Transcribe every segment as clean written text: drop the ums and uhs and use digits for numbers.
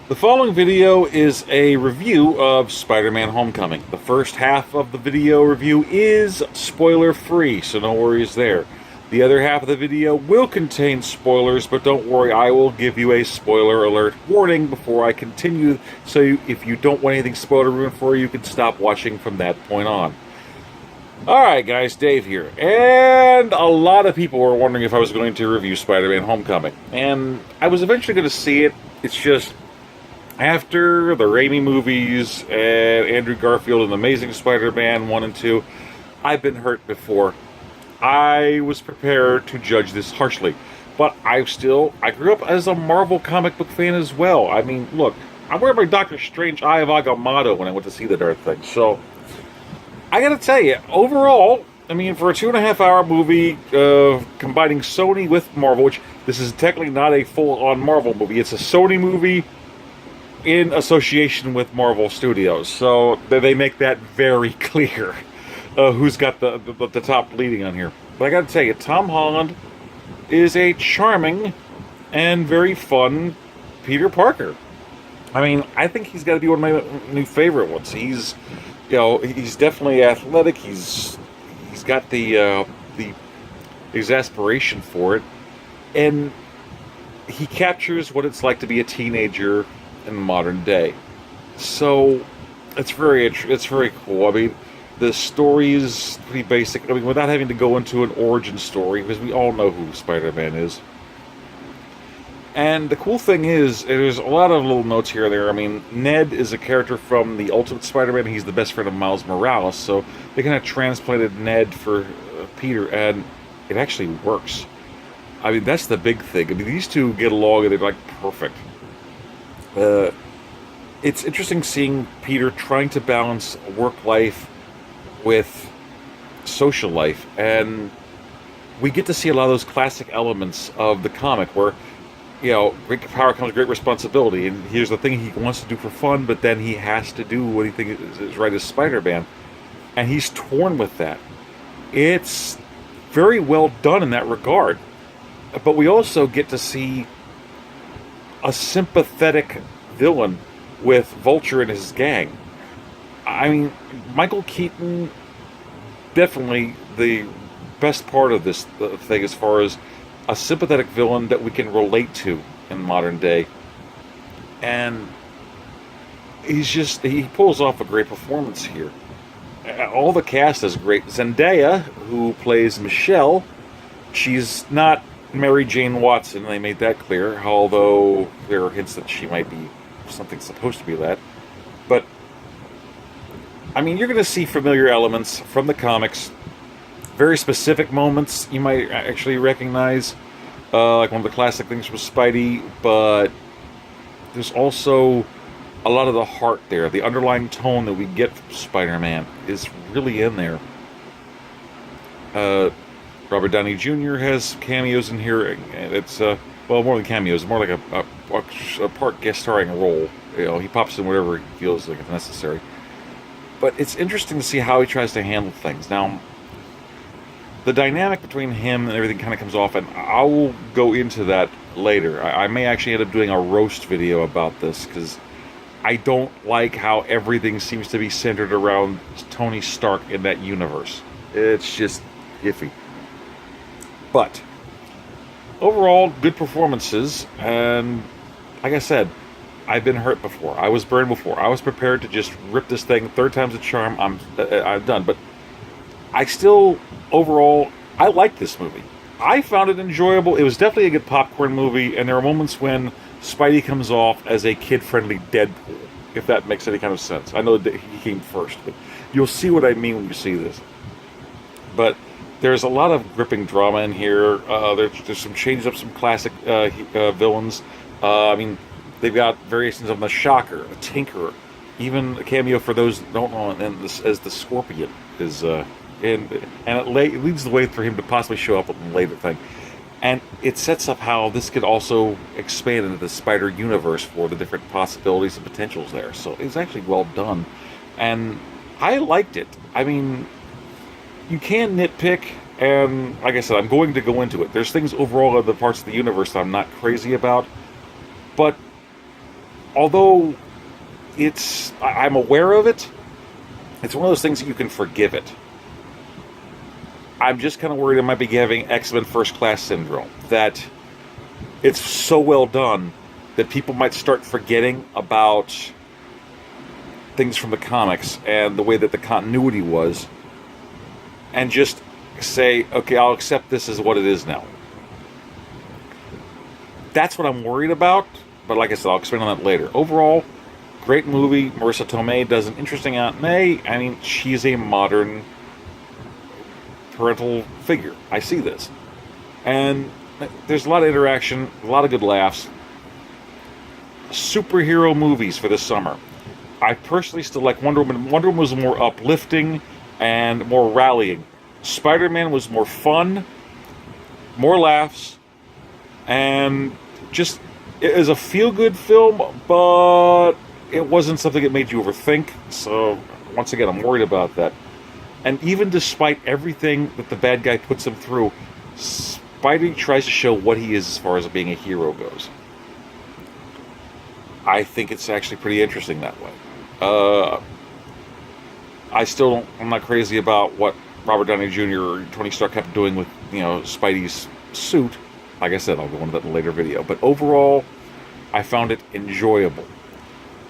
The following video is a review of Spider-Man Homecoming. The first half of the video review is spoiler-free, so no worries there. The other half of the video will contain spoilers, but don't worry, I will give you a spoiler alert warning before I continue, so if you don't want anything spoiler ruined for you, you can stop watching from that point on. Alright guys, Dave here, and a lot of people were wondering if I was going to review Spider-Man Homecoming, and I was eventually going to see it. It's just, after the Raimi movies and Andrew Garfield and Amazing Spider-Man 1 and 2, I've been hurt before. I was prepared to judge this harshly, but I grew up as a Marvel comic book fan as well. I mean, look, I wear my Doctor Strange Eye of Agamotto when I went to see the darn thing, so I gotta tell you, overall, I mean, for a 2.5-hour movie combining Sony with Marvel, which this is technically not a full-on Marvel movie, it's a Sony movie in association with Marvel Studios, so they make that very clear who's got the top leading on here. But I gotta tell you, Tom Holland is a charming and very fun Peter Parker. I mean, I think he's got to be one of my new favorite ones. He's definitely athletic. He's got the exasperation for it, and he captures what it's like to be a teenager in modern day. So it's very cool. I mean, the story is pretty basic. I mean, without having to go into an origin story, because we all know who Spider-Man is. And the cool thing is, there's a lot of little notes here and there. I mean, Ned is a character from the Ultimate Spider-Man. He's the best friend of Miles Morales, so they kind of transplanted Ned for Peter, and it actually works. I mean, that's the big thing. I mean, these two get along, and they're like perfect. It's interesting seeing Peter trying to balance work life with social life, and we get to see a lot of those classic elements of the comic where, you know, great power comes great responsibility, and here's the thing he wants to do for fun, but then he has to do what he thinks is right as Spider-Man, and he's torn with that. It's very well done in that regard, but we also get to see a sympathetic villain with Vulture and his gang. I mean, Michael Keaton, definitely the best part of this thing as far as a sympathetic villain that we can relate to in modern day. And he pulls off a great performance here. All the cast is great. Zendaya, who plays Michelle, she's not Mary Jane Watson, they made that clear, although there are hints that she might be something supposed to be that. But I mean, you're going to see familiar elements from the comics, very specific moments you might actually recognize, like one of the classic things from Spidey, but there's also a lot of the heart there. The underlying tone that we get from Spider-Man is really in there. Robert Downey Jr. has cameos in here, and it's, well, more than cameos, more like a part guest starring role. You know, he pops in whatever he feels like it's necessary. But it's interesting to see how he tries to handle things. Now, the dynamic between him and everything kind of comes off, and I will go into that later. I may actually end up doing a roast video about this, because I don't like how everything seems to be centered around Tony Stark in that universe. It's just iffy. But overall, good performances, and like I said, I've been hurt before. I was burned before. I was prepared to just rip this thing. Third time's a charm. I'm done. But I still, overall, I liked this movie. I found it enjoyable. It was definitely a good popcorn movie, and there are moments when Spidey comes off as a kid-friendly Deadpool, if that makes any kind of sense. I know that he came first, but you'll see what I mean when you see this. But there's a lot of gripping drama in here. There's some changes up some classic villains. I mean, they've got variations of the Shocker, the Tinkerer, even a cameo for those who don't know, and as the Scorpion is, and it leads the way for him to possibly show up in a later thing. And it sets up how this could also expand into the Spider universe for the different possibilities and potentials there. So it's actually well done, and I liked it. I mean, you can nitpick, and like I said, I'm going to go into it. There's things overall in the parts of the universe that I'm not crazy about, but although I'm aware of it, it's one of those things that you can forgive it. I'm just kind of worried I might be having X-Men First Class syndrome, that it's so well done that people might start forgetting about things from the comics and the way that the continuity was, and just say, okay, I'll accept this as what it is now. That's what I'm worried about, but like I said, I'll expand on that later. Overall, great movie. Marissa Tomei does an interesting Aunt May. I mean, she's a modern parental figure. I see this. And there's a lot of interaction, a lot of good laughs. Superhero movies for this summer. I personally still like Wonder Woman. Wonder Woman was more uplifting and more rallying. Spider-Man was more fun, more laughs, and just, it is a feel-good film, but it wasn't something that made you overthink. So, once again, I'm worried about that. And even despite everything that the bad guy puts him through, Spidey tries to show what he is as far as being a hero goes. I think it's actually pretty interesting that way. I'm not crazy about what Robert Downey Jr. or Tony Stark kept doing with, Spidey's suit. Like I said, I'll go into that in a later video. But overall, I found it enjoyable.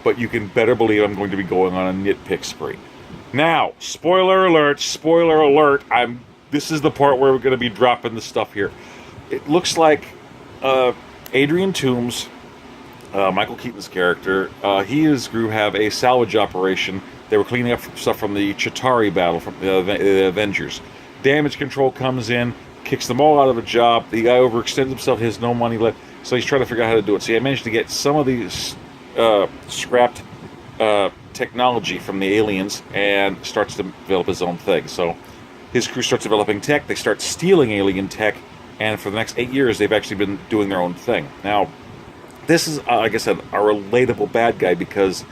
But you can better believe I'm going to be going on a nitpick spree. Now, spoiler alert, this is the part where we're going to be dropping the stuff here. It looks like Adrian Toomes, Michael Keaton's character, he and his crew have a salvage operation. They were cleaning up stuff from the Chitauri battle from the Avengers. Damage control comes in, kicks them all out of a job. The guy overextends himself, he has no money left, so he's trying to figure out how to do it. So he managed to get some of these scrapped technology from the aliens and starts to develop his own thing. So his crew starts developing tech, they start stealing alien tech, and for the next 8 years they've actually been doing their own thing. Now, this is, like I said, a relatable bad guy, because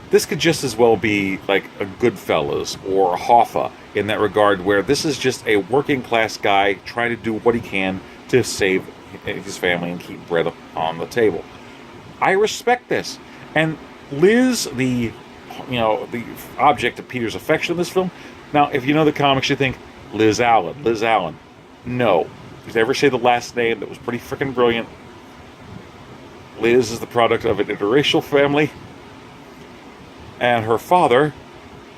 this could just as well be like a Goodfellas or a Hoffa in that regard, where this is just a working class guy trying to do what he can to save his family and keep bread on the table. I respect this. And Liz, the object of Peter's affection in this film. Now, if you know the comics, you think Liz Allen. No. If they ever say the last name, that was pretty freaking brilliant. Liz is the product of an interracial family, and her father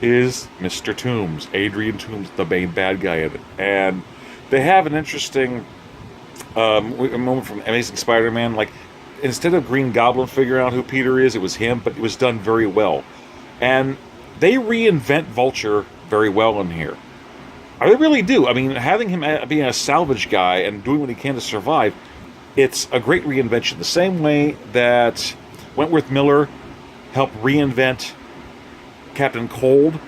is Mr. Toomes, Adrian Toomes, the main bad guy in it. And they have an interesting moment from Amazing Spider-Man. Like, instead of Green Goblin figuring out who Peter is, it was him, but it was done very well. And they reinvent Vulture very well in here. I really do. I mean, having him being a salvage guy and doing what he can to survive, it's a great reinvention. The same way that Wentworth Miller helped reinvent Captain Cold,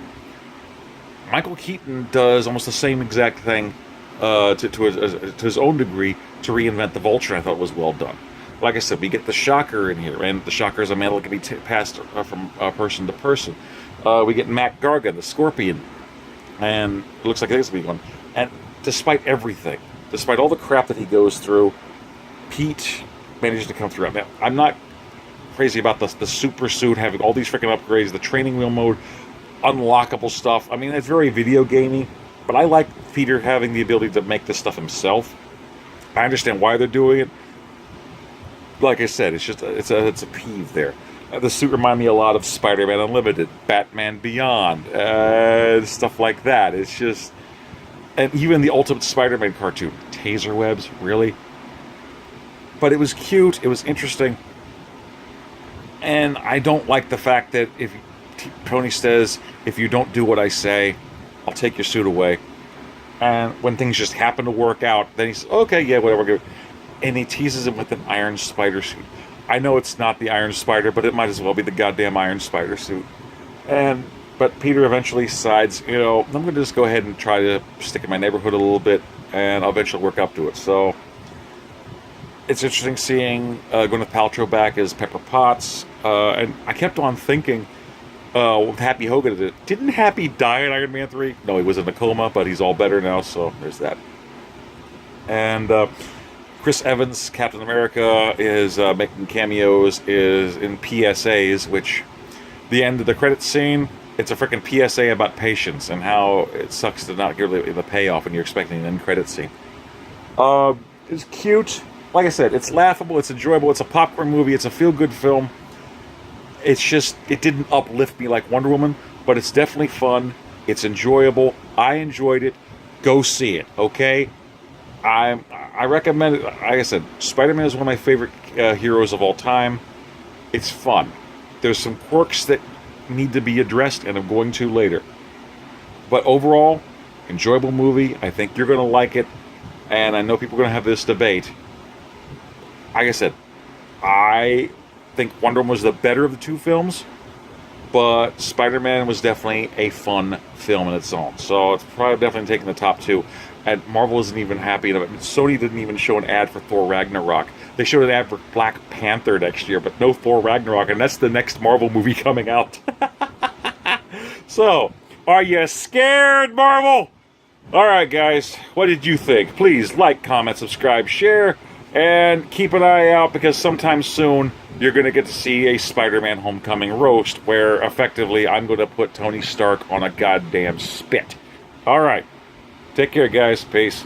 Michael Keaton does almost the same exact thing to his own degree to reinvent the Vulture. I thought it was well done. Like I said, we get the Shocker in here, and the Shocker is a mantle that can be passed from person to person. We get Mac Gargan, the Scorpion, and it looks like this will be one. And despite everything, despite all the crap that he goes through, Pete manages to come through. Now, I'm not crazy about the super suit having all these freaking upgrades, the training wheel mode, unlockable stuff. I mean, it's very video gamey, but I like Peter having the ability to make this stuff himself. I understand why they're doing it. Like I said, it's just it's a peeve there. The suit reminded me a lot of Spider-Man Unlimited, Batman Beyond, stuff like that. It's just, and even the Ultimate Spider-Man cartoon, taser webs, really. But it was cute. It was interesting. And I don't like the fact that if Tony says, if you don't do what I say, I'll take your suit away. And when things just happen to work out, then he says, okay, yeah, whatever. And he teases him with an Iron Spider suit. I know it's not the Iron Spider, but it might as well be the goddamn Iron Spider suit. But Peter eventually decides, I'm going to just go ahead and try to stick in my neighborhood a little bit, and I'll eventually work up to it. So it's interesting seeing Gwyneth Paltrow back as Pepper Potts. And I kept on thinking, with Happy Hogan, didn't Happy die in Iron Man 3? No, he was in a coma, but he's all better now, so there's that. And Chris Evans, Captain America, is making cameos, is in PSAs, which the end of the credits scene, it's a freaking PSA about patience and how it sucks to not get the payoff when you're expecting an end credit scene. It's cute. Like I said, it's laughable, it's enjoyable, it's a popcorn movie, it's a feel-good film. It's just, it didn't uplift me like Wonder Woman, but it's definitely fun. It's enjoyable. I enjoyed it. Go see it, okay? I recommend it. Like I said, Spider-Man is one of my favorite heroes of all time. It's fun. There's some quirks that need to be addressed, and I'm going to later. But overall, enjoyable movie. I think you're going to like it, and I know people are going to have this debate. Like I said, I think Wonder Woman was the better of the two films, but Spider-Man was definitely a fun film in its own. So it's probably definitely taking the top two. And Marvel isn't even happy about it. Sony didn't even show an ad for Thor Ragnarok. They showed an ad for Black Panther next year, but no Thor Ragnarok, and that's the next Marvel movie coming out. So, are you scared, Marvel? Alright, guys, what did you think? Please like, comment, subscribe, share, and keep an eye out, because sometime soon you're going to get to see a Spider-Man Homecoming roast where, effectively, I'm going to put Tony Stark on a goddamn spit. Alright. Take care, guys. Peace.